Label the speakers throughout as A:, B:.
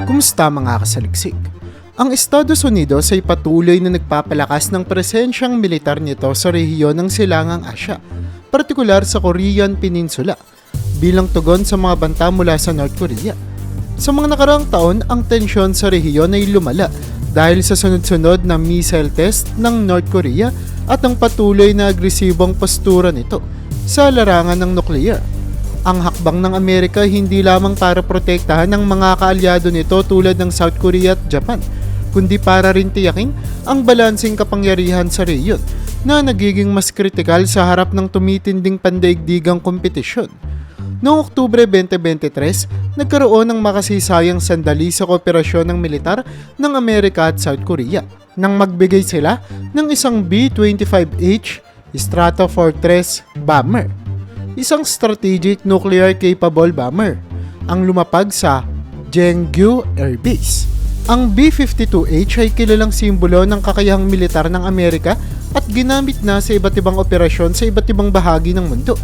A: Kumusta mga kasaliksik? Ang Estados Unidos ay patuloy na nagpapalakas ng presensyang militar nito sa rehiyon ng Silangang Asya, partikular sa Korean Peninsula, bilang tugon sa mga banta mula sa North Korea. Sa mga nakaraang taon, ang tensyon sa rehiyon ay lumala dahil sa sunod-sunod na missile test ng North Korea at ang patuloy na agresibong postura nito sa larangan ng nuklear. Ang hakbang ng Amerika hindi lamang para protektahan ng mga kaalyado nito tulad ng South Korea at Japan, kundi para rin tiyakin ang balanseng kapangyarihan sa rehiyon na nagiging mas kritikal sa harap ng tumitinding pandaigdigang kompetisyon. Noong Oktubre 2023, nagkaroon ng makasisayang sandali sa kooperasyon ng militar ng Amerika at South Korea nang magbigay sila ng isang B-25H Stratofortress bomber, isang strategic nuclear-capable bomber, ang lumapag sa Jeonju Air Base. Ang B-52H ay kilalang simbolo ng kakayahang militar ng Amerika at ginamit na sa iba't ibang operasyon sa iba't ibang bahagi ng mundo.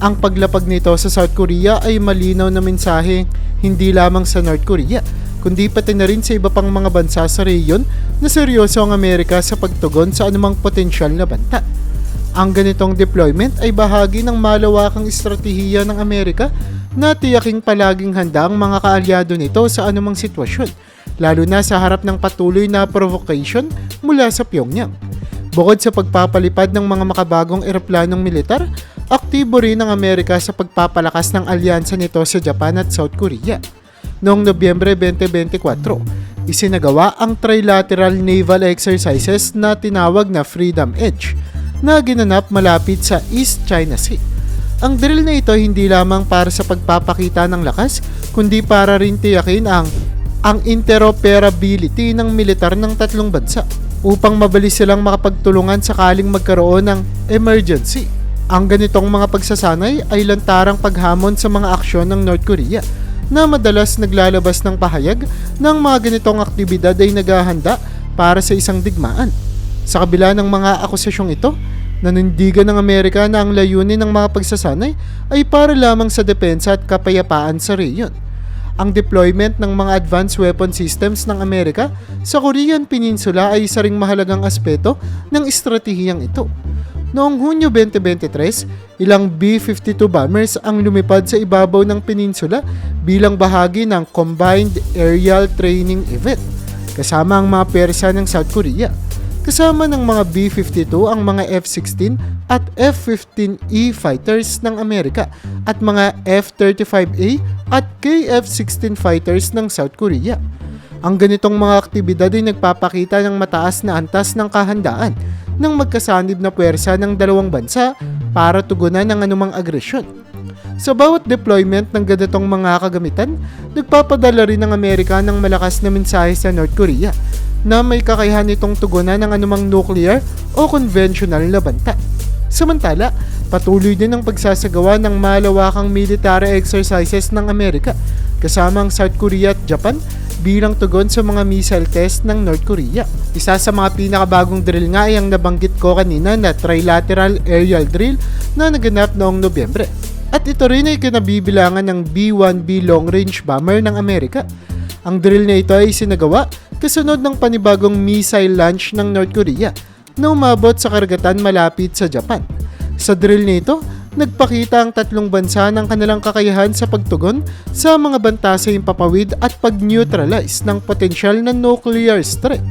A: Ang paglapag nito sa South Korea ay malinaw na mensahe hindi lamang sa North Korea, kundi pati na rin sa iba pang mga bansa sa rehiyon na seryoso ang Amerika sa pagtugon sa anumang potensyal na banta. Ang ganitong deployment ay bahagi ng malawakang estratehiya ng Amerika na tiyaking palaging handa ang mga kaalyado nito sa anumang sitwasyon, lalo na sa harap ng patuloy na provocation mula sa Pyongyang. Bukod sa pagpapalipad ng mga makabagong eroplanong militar, aktibo rin ang Amerika sa pagpapalakas ng alyansa nito sa Japan at South Korea. Noong Nobyembre 2024, isinagawa ang trilateral naval exercises na tinawag na Freedom Edge, na ginanap malapit sa East China Sea. Ang drill na ito hindi lamang para sa pagpapakita ng lakas, kundi para rin tiyakin ang interoperability ng militar ng tatlong bansa upang mabilis silang makapagtulungan sakaling magkaroon ng emergency. Ang ganitong mga pagsasanay ay lantarang paghamon sa mga aksyon ng North Korea na madalas naglalabas ng pahayag ng mga ganitong aktibidad ay naghahanda para sa isang digmaan. Sa kabila ng mga akusasyong ito, nanindigan ng Amerika na ang layunin ng mga pagsasanay ay para lamang sa depensa at kapayapaan sa rehiyon. Ang deployment ng mga advanced weapon systems ng Amerika sa Korean Peninsula ay isa ring mahalagang aspeto ng estratehiyang ito. Noong Hunyo 2023, ilang B-52 bombers ang lumipad sa ibabaw ng peninsula bilang bahagi ng Combined Aerial Training Event, kasama ang mga pwersa ng South Korea. Kasama ng mga B-52 ang mga F-16 at F-15E fighters ng Amerika at mga F-35A at KF-16 fighters ng South Korea. Ang ganitong mga aktibidad ay nagpapakita ng mataas na antas ng kahandaan ng magkasanib na puwersa ng dalawang bansa para tugunan ng anumang agresyon. Sa bawat deployment ng ganitong mga kagamitan, nagpapadala rin ng Amerika ng malakas na mensahe sa North Korea na may kakayahan itong tugunan ng anumang nuclear o conventional na banta. Samantala, patuloy din ang pagsasagawa ng malawakang military exercises ng Amerika kasama ang South Korea at Japan bilang tugon sa mga missile test ng North Korea. Isa sa mga pinakabagong drill nga ay ang nabanggit ko kanina na trilateral aerial drill na naganap noong Nobyembre. At ito rin ay kinabibilangan ng B-1B long range bomber ng Amerika. Ang drill na ito ay sinagawa kasunod ng panibagong missile launch ng North Korea na umabot sa karagatan malapit sa Japan. Sa drill na ito, nagpakita ang tatlong bansa ng kanilang kakayahan sa pagtugon sa mga banta sa himpapawid at pag-neutralize ng potensyal na nuclear strike.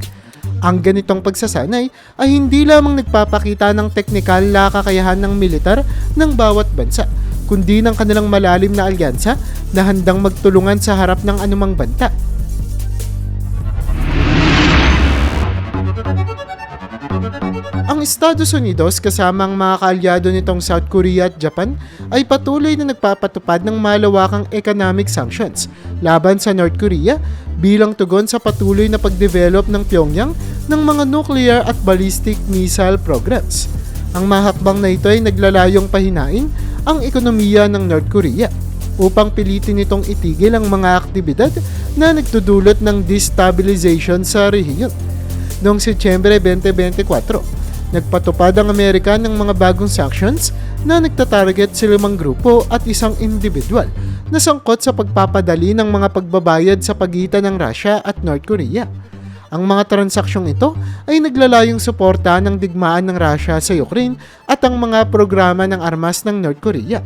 A: Ang ganitong pagsasanay ay hindi lamang nagpapakita ng teknikal na kakayahan ng militar ng bawat bansa, kundi ng kanilang malalim na alyansa na handang magtulungan sa harap ng anumang banta. Ang Estados Unidos kasama ang mga kaalyado nitong South Korea at Japan ay patuloy na nagpapatupad ng malawakang economic sanctions laban sa North Korea bilang tugon sa patuloy na pagdevelop ng Pyongyang ng mga nuclear at ballistic missile programs. Ang mga hakbang na ito ay naglalayong pahinain ang ekonomiya ng North Korea upang pilitin itong itigil ang mga aktibidad na nagdudulot ng destabilization sa rehiyon. Noong Setyembre 2024, nagpatupad ang Amerika ng mga bagong sanctions na nagtatarget sa 5 grupo at isang individual na sangkot sa pagpapadali ng mga pagbabayad sa pagitan ng Russia at North Korea. Ang mga transaksyong ito ay naglalayong suporta ng digmaan ng Russia sa Ukraine at ang mga programa ng armas ng North Korea.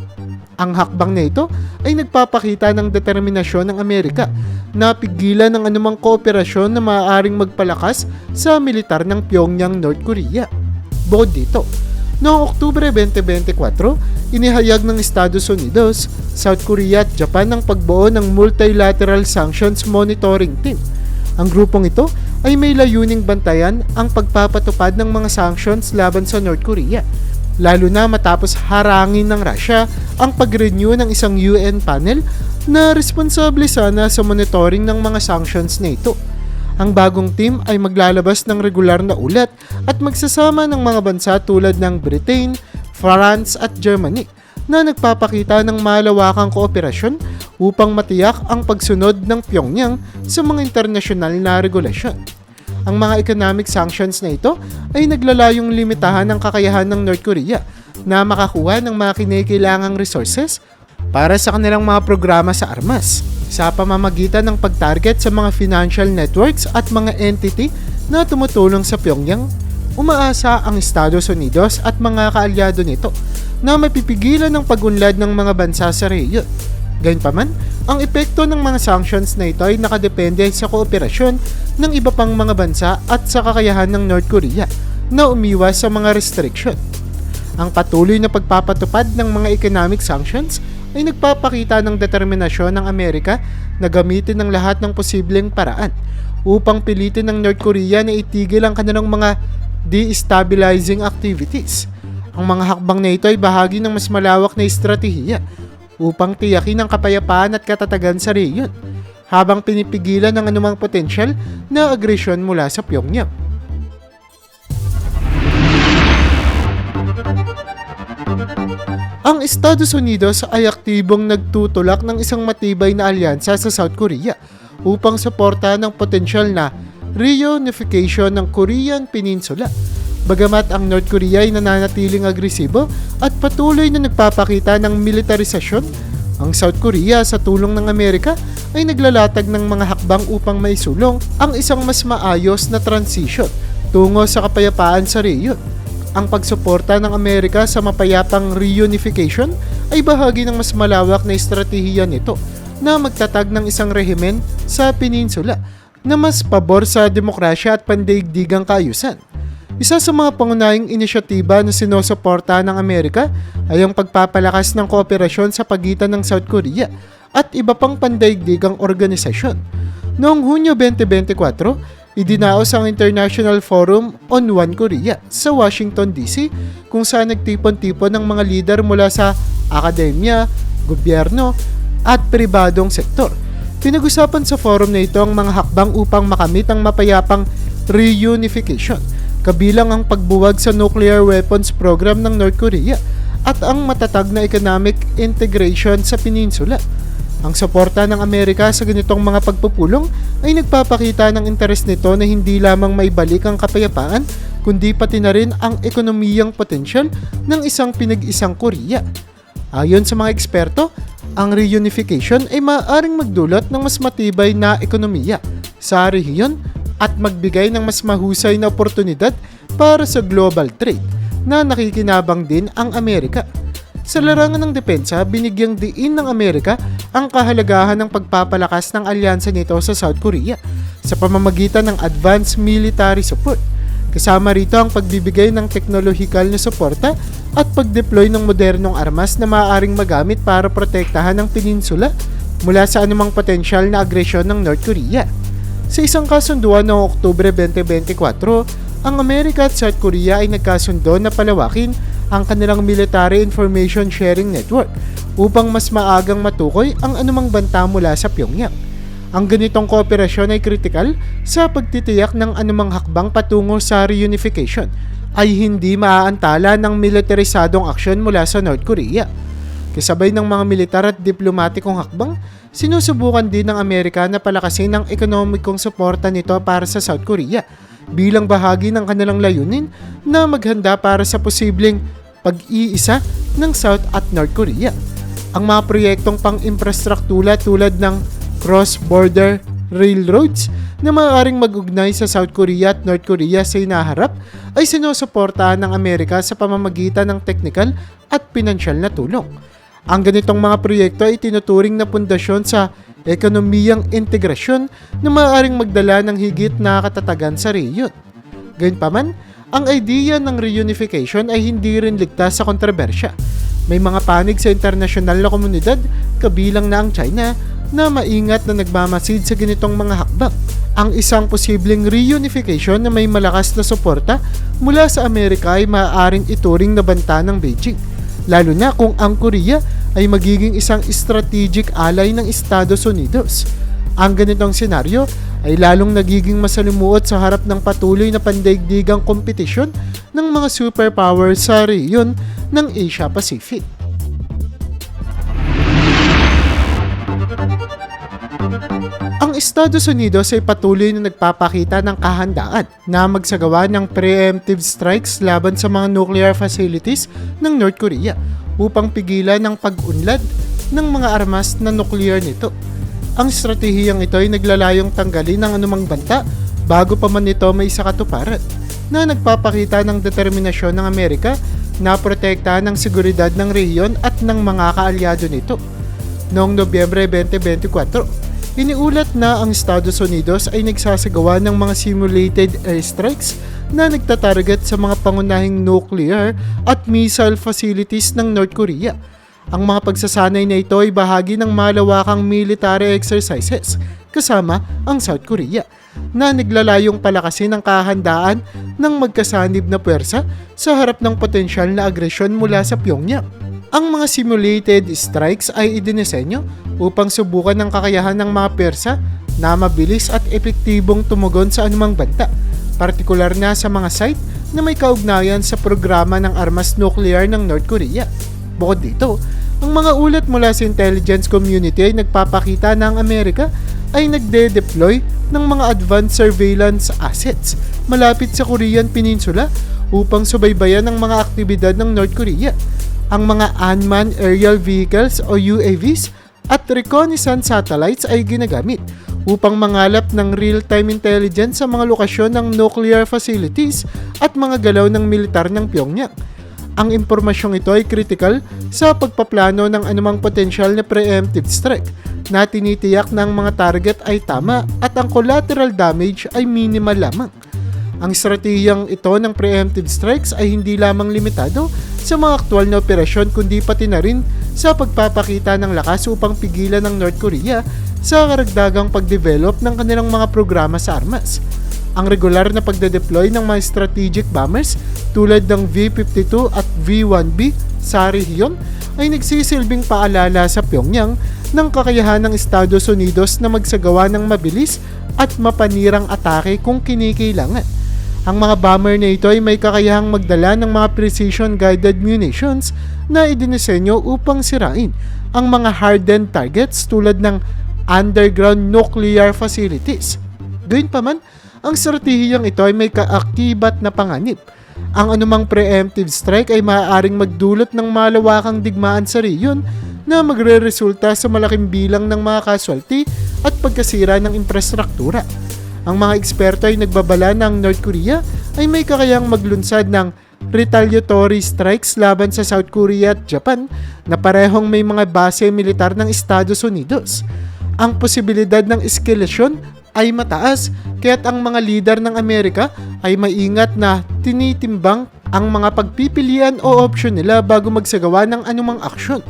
A: Ang hakbang na ito ay nagpapakita ng determinasyon ng Amerika na pigilan ng anumang kooperasyon na maaaring magpalakas sa militar ng Pyongyang, North Korea. Bukod dito, noong Oktubre 2024, inihayag ng Estados Unidos, South Korea at Japan ang pagbuo ng Multilateral Sanctions Monitoring Team. Ang grupong ito ay may layuning bantayan ang pagpapatupad ng mga sanctions laban sa North Korea, lalo na matapos harangin ng Russia ang pag-renew ng isang UN panel na responsable sana sa monitoring ng mga sanctions na ito. Ang bagong team ay maglalabas ng regular na ulat at magsasama ng mga bansa tulad ng Britain, France at Germany na nagpapakita ng malawakang kooperasyon upang matiyak ang pagsunod ng Pyongyang sa mga internasyonal na regulasyon. Ang mga economic sanctions na ito ay naglalayong limitahan ang kakayahan ng North Korea na makakuha ng mga kinakailangang resources para sa kanilang mga programa sa armas sa pamamagitan ng pag-target sa mga financial networks at mga entity na tumutulong sa Pyongyang. Umaasa ang Estados Unidos at mga kaalyado nito na mapipigilan ng pag-unlad ng mga bansa sa rehiyon. Gayunpaman, ang epekto ng mga sanctions na ito ay nakadepende sa kooperasyon ng iba pang mga bansa at sa kakayahan ng North Korea na umiwas sa mga restriction. Ang patuloy na pagpapatupad ng mga economic sanctions ay nagpapakita ng determinasyon ng Amerika na gamitin ang lahat ng posibleng paraan upang pilitin ng North Korea na itigil ang kanilang mga destabilizing activities. Ang mga hakbang na ito ay bahagi ng mas malawak na estratehiya upang tiyakin ang kapayapaan at katatagan sa rehiyon, habang pinipigilan ang anumang potensyal na agresyon mula sa Pyongyang. Ang Estados Unidos ay aktibong nagtutulak ng isang matibay na alyansa sa South Korea upang suportahan ang potensyal na reunification ng Korean Peninsula. Bagamat ang North Korea ay nananatiling agresibo at patuloy na nagpapakita ng militarisasyon, ang South Korea sa tulong ng Amerika ay naglalatag ng mga hakbang upang maisulong ang isang mas maayos na transition tungo sa kapayapaan sa rehiyon. Ang pagsuporta ng Amerika sa mapayapang reunification ay bahagi ng mas malawak na estratehiya nito na magtatag ng isang rehimen sa peninsula na mas pabor sa demokrasya at pandaigdigang kaayusan. Isa sa mga pangunahing inisyatiba na sinusuporta ng Amerika ay ang pagpapalakas ng kooperasyon sa pagitan ng South Korea at iba pang pandaigdigang organisasyon. Noong Hunyo 2024, idinaos ang International Forum on One Korea sa Washington, D.C. kung saan nagtipon-tipon ng mga lider mula sa akademya, gobyerno at pribadong sektor. Pinag-usapan sa forum na ito ang mga hakbang upang makamit ang mapayapang reunification, kabilang ang pagbuwag sa nuclear weapons program ng North Korea at ang matatag na economic integration sa peninsula. Ang suporta ng Amerika sa ganitong mga pagpupulong ay nagpapakita ng interes nito na hindi lamang maibalik ang kapayapaan, kundi pati na rin ang ekonomiyang potensyal ng isang pinag-isang Korea. Ayon sa mga eksperto, ang reunification ay maaaring magdulot ng mas matibay na ekonomiya sa rehiyon at magbigay ng mas mahusay na oportunidad para sa global trade na nakikinabang din ang Amerika. Sa larangan ng depensa, binigyang diin ng Amerika ang kahalagahan ng pagpapalakas ng alyansa nito sa South Korea sa pamamagitan ng advanced military support. Kasama rito ang pagbibigay ng teknolohikal na suporta at pagdeploy ng modernong armas na maaaring magamit para protektahan ang peninsula mula sa anumang potensyal na agresyon ng North Korea. Sa isang kasunduan noong Oktubre 2024, ang Amerika at South Korea ay nagkasundo na palawakin ang kanilang military information sharing network upang mas maagang matukoy ang anumang banta mula sa Pyongyang. Ang ganitong kooperasyon ay kritikal sa pagtitiyak ng anumang hakbang patungo sa reunification ay hindi maaantala ng militarisadong aksyon mula sa North Korea. Kasabay ng mga militar at diplomatikong hakbang, sinusubukan din ng Amerika na palakasin ang ekonomikong suporta nito para sa South Korea bilang bahagi ng kanilang layunin na maghanda para sa posibleng pag-iisa ng South at North Korea. Ang mga proyektong pang-infrastruktura tulad ng cross-border railroads na maaaring mag-ugnay sa South Korea at North Korea sa hinaharap ay sinusuportahan ng Amerika sa pamamagitan ng teknikal at pinansyal na tulong. Ang ganitong mga proyekto ay tinuturing na pundasyon sa ekonomiyang integrasyon na maaaring magdala ng higit na katatagan sa rehiyon. Gayunpaman, ang idea ng reunification ay hindi rin ligtas sa kontrobersya. May mga panig sa internasyonal na komunidad, kabilang na ang China, na maingat na nagmamasid sa ganitong mga hakbang. Ang isang posibleng reunification na may malakas na suporta mula sa Amerika ay maaaring ituring na banta ng Beijing, lalo na kung ang Korea ay magiging isang strategic ally ng Estados Unidos. Ang ganitong senaryo ay lalong nagiging masalimuot sa harap ng patuloy na pandaigdigang kompetisyon ng mga superpowers sa rehiyon ng Asia Pacific. Ang Estados Unidos ay patuloy na nagpapakita ng kahandaan na magsagawa ng preemptive strikes laban sa mga nuclear facilities ng North Korea upang pigilan ang pag-unlad ng mga armas na nuclear nito. Ang estratehiyang ito ay naglalayong tanggalin ang anumang banta bago pa man ito may sa katuparan, na nagpapakita ng determinasyon ng Amerika na protektahan ang seguridad ng rehiyon at ng mga kaalyado nito. Noong Nobyembre 2024, iniulat na ang Estados Unidos ay nagsasagawa ng mga simulated airstrikes na nagtatarget sa mga pangunahing nuclear at missile facilities ng North Korea. Ang mga pagsasanay na ito ay bahagi ng malawakang military exercises kasama ang South Korea na naglalayong palakasin ang kahandaan ng magkasanib na puwersa sa harap ng potensyal na agresyon mula sa Pyongyang. Ang mga simulated strikes ay idinisenyo upang subukan ang kakayahan ng mga puwersa na mabilis at epektibong tumugon sa anumang banta, partikular na sa mga site na may kaugnayan sa programa ng armas nuclear ng North Korea. Bukod dito, ang mga ulat mula sa intelligence community ay nagpapakita na ang Amerika ay nagde-deploy ng mga advanced surveillance assets malapit sa Korean Peninsula upang subaybayan ang mga aktibidad ng North Korea. Ang mga unmanned aerial vehicles o UAVs at reconnaissance satellites ay ginagamit upang mangalap ng real-time intelligence sa mga lokasyon ng nuclear facilities at mga galaw ng militar ng Pyongyang. Ang impormasyong ito ay kritikal sa pagpaplano ng anumang potensyal na preemptive strike na tinitiyak na ang mga target ay tama at ang collateral damage ay minimal lamang. Ang estratehiyang ito ng preemptive strikes ay hindi lamang limitado sa mga aktwal na operasyon kundi pati na rin sa pagpapakita ng lakas upang pigilan ng North Korea sa karagdagang pagdevelop ng kanilang mga programa sa armas. Ang regular na pagde-deploy ng mga strategic bombers tulad ng V-52 at V-1B sa rehiyon ay nagsisilbing paalala sa Pyongyang ng kakayahan ng Estados Unidos na magsagawa ng mabilis at mapanirang atake kung kinikailangan. Ang mga bomber na ito ay may kakayahang magdala ng mga precision-guided munitions na idinisenyo upang sirain ang mga hardened targets tulad ng underground nuclear facilities. Gayunpaman, ang estratehiyang ito ay may kaakibat na panganib. Ang anumang preemptive strike ay maaaring magdulot ng malawakang digmaan sa rehiyon na magre-resulta sa malaking bilang ng mga casualty at pagkasira ng infrastruktura. Ang mga eksperto ay nagbabala na ang North Korea ay may kakayang maglunsad ng retaliatory strikes laban sa South Korea at Japan na parehong may mga base militar ng Estados Unidos. Ang posibilidad ng eskalasyon ay mataas kaya't ang mga lider ng Amerika ay maingat na tinitimbang ang mga pagpipilian o opsyon nila bago magsagawa ng anumang aksyon.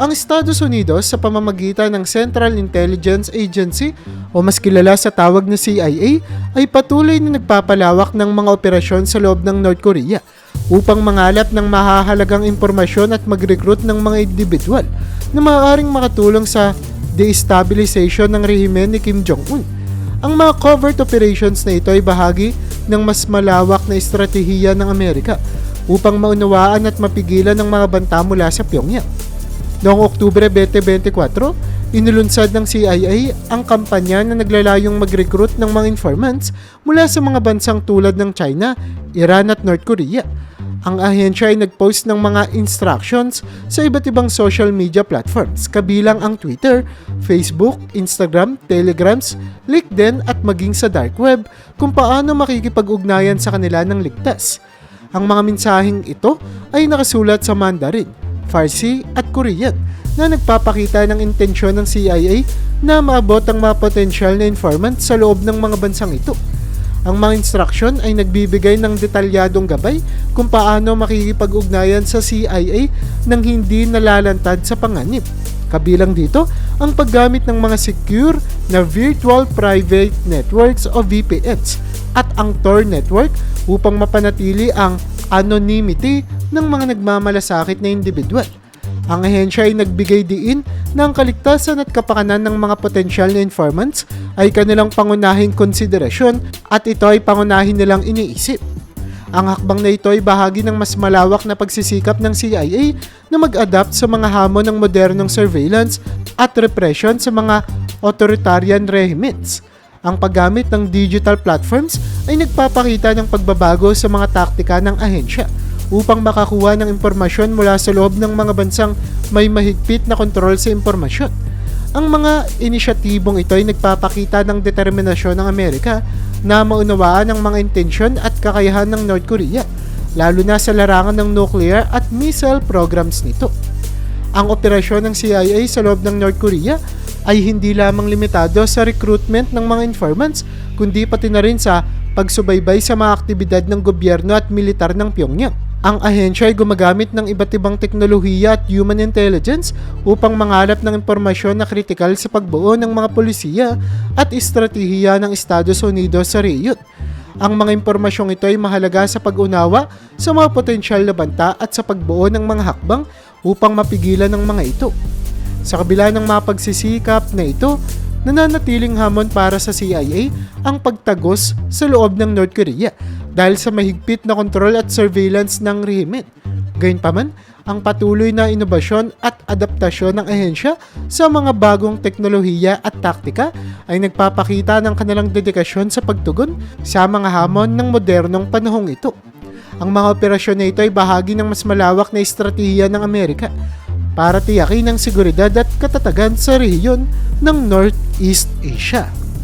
A: Ang Estados Unidos sa pamamagitan ng Central Intelligence Agency o mas kilala sa tawag na CIA ay patuloy na nagpapalawak ng mga operasyon sa loob ng North Korea upang mangalap ng mahahalagang impormasyon at mag-recruit ng mga individual na maaaring makatulong sa destabilization ng rehimen ni Kim Jong-un. Ang mga covert operations na ito ay bahagi ng mas malawak na estratehiya ng Amerika upang maunawaan at mapigilan ang mga banta mula sa Pyongyang. Noong Oktubre 2024, Inulunsad ng CIA ang kampanya na naglalayong mag-recruit ng mga informants mula sa mga bansang tulad ng China, Iran at North Korea. Ang ahensya ay nag-post ng mga instructions sa iba't ibang social media platforms, kabilang ang Twitter, Facebook, Instagram, Telegrams, LinkedIn at maging sa dark web kung paano makikipag-ugnayan sa kanila ng ligtas. Ang mga mensaheng ito ay nakasulat sa Mandarin, Farsi at Korean na nagpapakita ng intensyon ng CIA na maabot ang mga potensyal na informants sa loob ng mga bansang ito. Ang mga instruction ay nagbibigay ng detalyadong gabay kung paano makikipag-ugnayan sa CIA nang hindi nalalantad sa panganib. Kabilang dito ang paggamit ng mga secure na Virtual Private Networks o VPNs at ang Tor network upang mapanatili ang anonymity ng mga nagmamalasakit na individual. Ang ahensya ay nagbigay diin na ang kaligtasan at kapakanan ng mga potensyal na informants ay kanilang pangunahing konsiderasyon at ito ay pangunahin nilang iniisip. Ang hakbang na ito ay bahagi ng mas malawak na pagsisikap ng CIA na mag-adapt sa mga hamon ng modernong surveillance at repression sa mga authoritarian regimes. Ang paggamit ng digital platforms ay nagpapakita ng pagbabago sa mga taktika ng ahensya upang makakuha ng impormasyon mula sa loob ng mga bansang may mahigpit na kontrol sa impormasyon. Ang mga inisyatibong ito ay nagpapakita ng determinasyon ng Amerika na maunawaan ang mga intensyon at kakayahan ng North Korea, lalo na sa larangan ng nuclear at missile programs nito. Ang operasyon ng CIA sa loob ng North Korea ay hindi lamang limitado sa recruitment ng mga informants, kundi pati na rin sa pagsubaybay sa mga aktibidad ng gobyerno at militar ng Pyongyang. Ang ahensya ay gumagamit ng iba't ibang teknolohiya at human intelligence upang mangalap ng impormasyon na kritikal sa pagbuo ng mga polisiya at estratehiya ng Estados Unidos sa rehiyon. Ang mga impormasyong ito ay mahalaga sa pag-unawa sa mga potensyal na banta at sa pagbuo ng mga hakbang upang mapigilan ng mga ito. Sa kabila ng mga pagsisikap na ito, nananatiling hamon para sa CIA ang pagtagos sa loob ng North Korea dahil sa mahigpit na kontrol at surveillance ng rehimen. Gayunpaman, ang patuloy na inobasyon at adaptasyon ng ahensya sa mga bagong teknolohiya at taktika ay nagpapakita ng kanilang dedikasyon sa pagtugon sa mga hamon ng modernong panahong ito. Ang mga operasyon na ito ay bahagi ng mas malawak na estratehiya ng Amerika para tiyakin ang seguridad at katatagan sa rehiyon ng Northeast Asia.